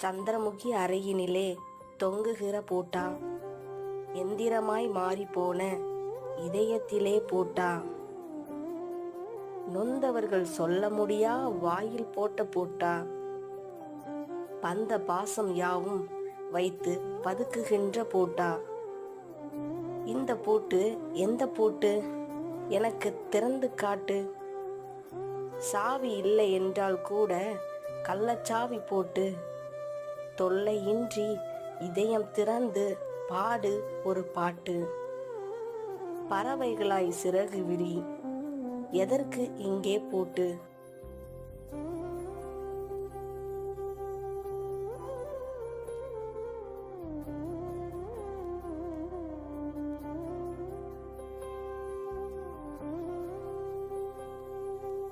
சந்திரமுகி அறையினிலே தொங்குகிற பூட்டா, எந்திரமாய் மாறிப்போன இதயத்திலே பூட்டா, நொந்தவர்கள் சொல்ல முடியா வாயில் போட்ட பூட்டா, பந்த பாசம் யாவும் வைத்து பதுக்குகின்ற பூட்டா. இந்த பூட்டு எந்த பூட்டு? எனக்கு திறந்து காட்டு. சாவி இல்லை என்றால் கூட கள்ளச்சாவி போட்டு, தொல்லையின்றி இதயம் திறந்து பாடு ஒரு பாட்டு. பறவைகளாய் சிறகு விரி, எதற்கு இங்கே பூட்டு?